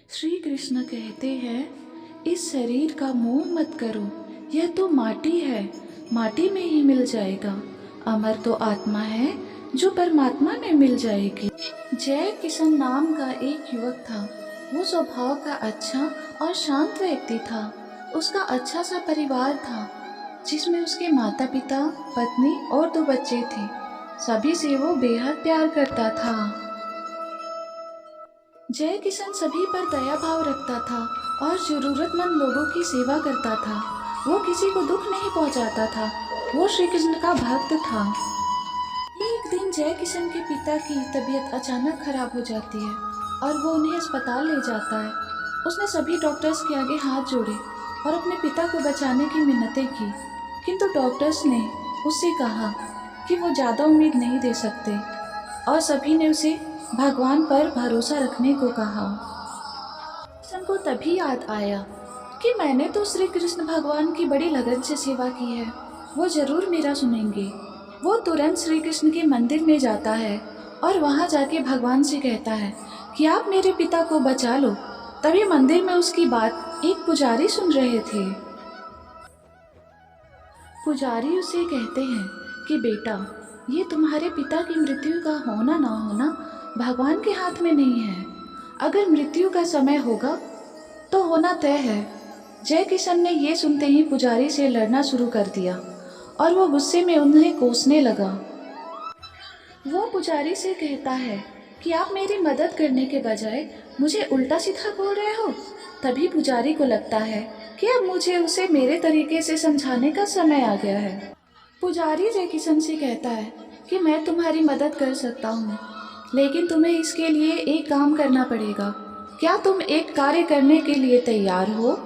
श्री कृष्ण कहते हैं, इस शरीर का मोह मत करो, यह तो माटी है, माटी में ही मिल जाएगा। अमर तो आत्मा है जो परमात्मा में मिल जाएगी। जय किशन नाम का एक युवक था। वो स्वभाव का अच्छा और शांत व्यक्ति था। उसका अच्छा सा परिवार था जिसमें उसके माता पिता, पत्नी और 2 बच्चे थे। सभी से वो बेहद प्यार करता था। जय किशन सभी पर दया भाव रखता था और जरूरतमंद लोगों की सेवा करता था। वो किसी को दुख नहीं पहुंचाता था। वो श्री कृष्ण का भक्त था। एक दिन जय किशन के पिता की तबीयत अचानक खराब हो जाती है और वो उन्हें अस्पताल ले जाता है। उसने सभी डॉक्टर्स के आगे हाथ जोड़े और अपने पिता को बचाने की मिन्नतें की, किंतु डॉक्टर्स ने उससे कहा कि वो ज़्यादा उम्मीद नहीं दे सकते और सभी ने उसे भगवान पर भरोसा रखने को कहा। किशन को तभी याद आया कि मैंने तो श्री कृष्ण भगवान की बड़ी लगन से सेवा की है, वो जरूर मेरा सुनेंगे। वो तुरंत श्री कृष्ण के मंदिर में जाता है और वहां जाके भगवान से कहता है कि आप मेरे पिता को बचा लो। तभी मंदिर में उसकी बात एक पुजारी सुन रहे थे। पुजारी उसे कहते हैं कि बेटा, ये तुम्हारे पिता की मृत्यु का होना ना होना भगवान के हाथ में नहीं है। अगर मृत्यु का समय होगा तो होना तय है। जय किशन ने ये सुनते ही पुजारी से लड़ना शुरू कर दिया और वो गुस्से में उन्हें कोसने लगा। वो पुजारी से कहता है कि आप मेरी मदद करने के बजाय मुझे उल्टा सीधा बोल रहे हो। तभी पुजारी को लगता है कि अब मुझे उसे मेरे तरीके से समझाने का समय आ गया है। पुजारी जय किशन से कहता है कि मैं तुम्हारी मदद कर सकता हूँ, लेकिन तुम्हें इसके लिए एक काम करना पड़ेगा। क्या तुम एक कार्य करने के लिए तैयार हो?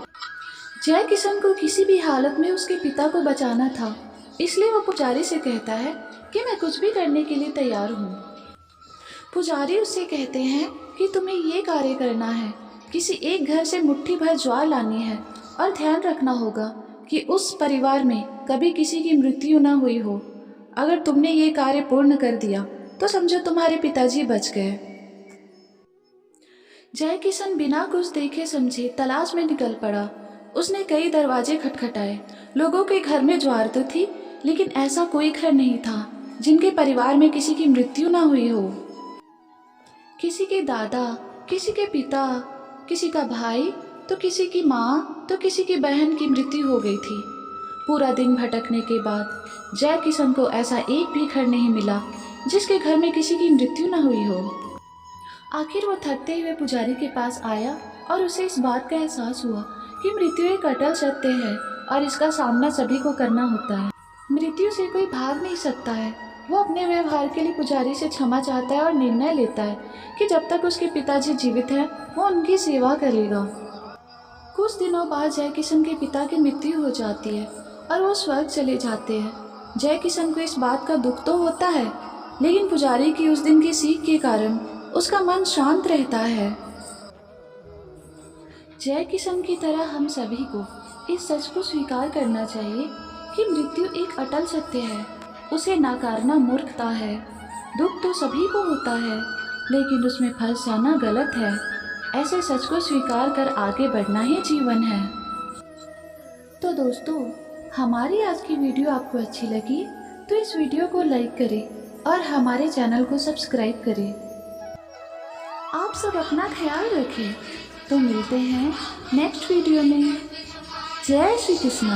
जय किशन को किसी भी हालत में उसके पिता को बचाना था, इसलिए वो पुजारी से कहता है कि मैं कुछ भी करने के लिए तैयार हूँ। पुजारी उससे कहते हैं कि तुम्हें ये कार्य करना है, किसी एक घर से मुट्ठी भर ज्वार लानी है और ध्यान रखना होगा कि उस परिवार में कभी किसी की मृत्यु न हुई हो। अगर तुमने ये कार्य पूर्ण कर दिया तो समझो तुम्हारे पिताजी बच गए। जय किशन बिना कुछ देखे समझे तलाश में निकल पड़ा। उसने कई दरवाजे खटखटाए। लोगों के घर में ज्वार तो थी, लेकिन ऐसा कोई घर नहीं था जिनके परिवार में किसी की मृत्यु ना हुई हो। किसी के दादा, किसी के पिता, किसी का भाई, तो किसी की माँ, तो किसी की बहन की मृत्यु हो गई थी। पूरा दिन भटकने के बाद जय किशन को ऐसा एक भी घर नहीं मिला जिसके घर में किसी की मृत्यु न हुई हो। आखिर वो थकते हुए पुजारी के पास आया और उसे इस बात का एहसास हुआ कि मृत्यु एक अटल सत्य है और इसका सामना सभी को करना होता है। मृत्यु से कोई भाग नहीं सकता है। वो अपने व्यवहार के लिए पुजारी से क्षमा चाहता है और निर्णय लेता है कि जब तक उसके पिताजी जीवित हैं वो उनकी सेवा करेगा। कुछ दिनों बाद जय किशन के पिता की मृत्यु हो जाती है और वो स्वर्ग चले जाते हैं। जय किशन को इस बात का दुख तो होता है, लेकिन पुजारी की उस दिन की सीख के कारण उसका मन शांत रहता है। जय किशन की तरह हम सभी को इस सच को स्वीकार करना चाहिए कि मृत्यु एक अटल सत्य है। उसे नकारना मूर्खता है। दुख तो सभी को होता है, लेकिन उसमें फंस जाना गलत है। ऐसे सच को स्वीकार कर आगे बढ़ना ही जीवन है। तो दोस्तों, हमारी आज की वीडियो आपको अच्छी लगी तो इस वीडियो को लाइक करें और हमारे चैनल को सब्सक्राइब करें। आप सब अपना ख्याल रखें। तो मिलते हैं नेक्स्ट वीडियो में। जय श्री कृष्ण।